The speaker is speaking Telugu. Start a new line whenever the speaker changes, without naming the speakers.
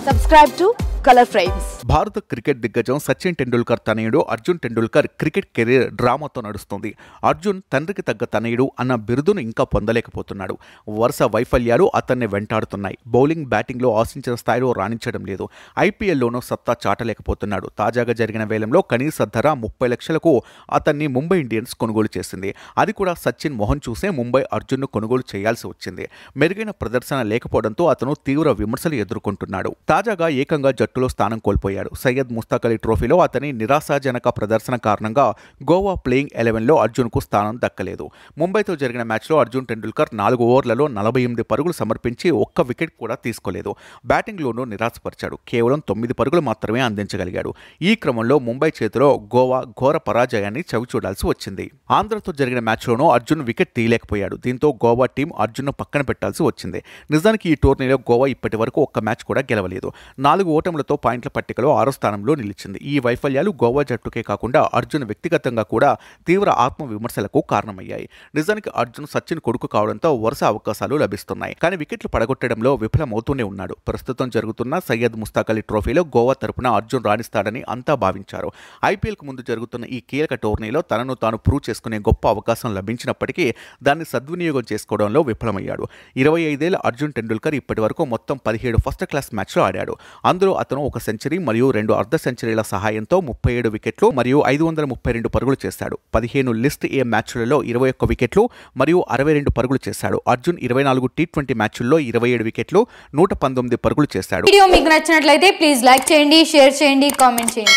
Subscribe to Color Frames.
భారత క్రికెట్ దిగ్గజం సచిన్ టెండూల్కర్ తనయుడు అర్జున్ టెండూల్కర్ క్రికెట్ కెరీర్ డ్రామాతో నడుస్తుంది. అర్జున్ తండ్రికి తగ్గ తనయుడు అన్న బిరుదును ఇంకా పొందలేకపోతున్నాడు. వరుస వైఫల్యాలు అతన్ని వెంటాడుతున్నాయి. బౌలింగ్, బ్యాటింగ్లో ఆశించిన స్థాయిలో రాణించడం లేదు. ఐపీఎల్లోనూ సత్తా చాటలేకపోతున్నాడు. తాజాగా జరిగిన వేలంలో కనీస ధర 30 లక్షలకు అతన్ని ముంబై ఇండియన్స్ కొనుగోలు చేసింది. అది కూడా సచిన్ మొహం చూసే ముంబై అర్జున్ను కొనుగోలు చేయాల్సి వచ్చింది. మెరుగైన ప్రదర్శన లేకపోవడంతో అతను తీవ్ర విమర్శలు ఎదుర్కొంటున్నాడు. తాజాగా ఏకంగా జట్టులో స్థానం కోల్పోయాడు. సయ్యద్ ముస్తాక్ అలీ ట్రోఫీలో అతని నిరాశాజనక ప్రదర్శన కారణంగా గోవా ప్లేయింగ్ 11లో అర్జున్కు స్థానం దక్కలేదు. ముంబైతో జరిగిన మ్యాచ్లో అర్జున్ టెండూల్కర్ 4 ఓవర్లలో 48 పరుగులు సమర్పించి ఒక్క వికెట్ కూడా తీసుకోలేదు. బ్యాటింగ్లోనూ నిరాశపరిచాడు. కేవలం 9 పరుగులు మాత్రమే అందించగలిగాడు. ఈ క్రమంలో ముంబై చేతిలో గోవా ఘోర పరాజయాన్ని చవిచూడాల్సి వచ్చింది. ఆంధ్రతో జరిగిన మ్యాచ్లోనూ అర్జున్ వికెట్ తీయలేకపోయాడు. దీంతో గోవా టీం అర్జున్ను పక్కన పెట్టాల్సి వచ్చింది. నిజానికి ఈ టోర్నీలో గోవా ఇప్పటి వరకు ఒక్క మ్యాచ్ కూడా గెలవలేదు. 4 ఓటములతో పాయింట్ల పట్టికలో 6వ స్థానంలో నిలిచింది. ఈ వైఫల్యాలు గోవా జట్టుకే కాకుండా అర్జున్ వ్యక్తిగతంగా కూడా తీవ్ర ఆత్మవిమర్శలకు కారణమయ్యాయి. నిజానికి అర్జున్ సచిన్ కొడుకు కావడంతో వరుస అవకాశాలు లభిస్తున్నాయి. కానీ వికెట్లు పడగొట్టడంలో విఫలమవుతూనే ఉన్నాడు. ప్రస్తుతం జరుగుతున్న సయ్యద్ ముస్తాక్ అలీ ట్రోఫీలో గోవా తరపున అర్జున్ రాణిస్తాడని అంతా భావించారు. ఐపీఎల్కు ముందు జరుగుతున్న ఈ కీలక టోర్నీలో తనను తాను ప్రూవ్ చేసుకునే గొప్ప అవకాశం లభించినప్పటికీ దాన్ని సద్వినియోగం చేసుకోవడంలో విఫలమయ్యాడు. 25 ఏళ్ల అర్జున్ టెండూల్కర్ ఇప్పటి వరకు మొత్తం 17 ఫస్ట్ క్లాస్ మ్యాచ్లు ఆడాడు. అందులో అతను ఒక సెంచరీ మరియు 2 అర్ధ సెంచరీల సహాయంతో 37 వికెట్లు మరియు 532 పరుగులు చేశాడు. 15 లిస్ట్ ఏ మ్యాచ్లలో 21 వికెట్లు మరియు 62 పరుగులు చేశాడు. అర్జున్ 24 టీ20 మ్యాచ్ల్లో 27 వికెట్లు, 119 పరుగులు చేశాడు.
వీడియో మీకు నచ్చినట్లయితే ప్లీజ్ లైక్ చేయండి, షేర్ చేయండి, కామెంట్ చేయండి.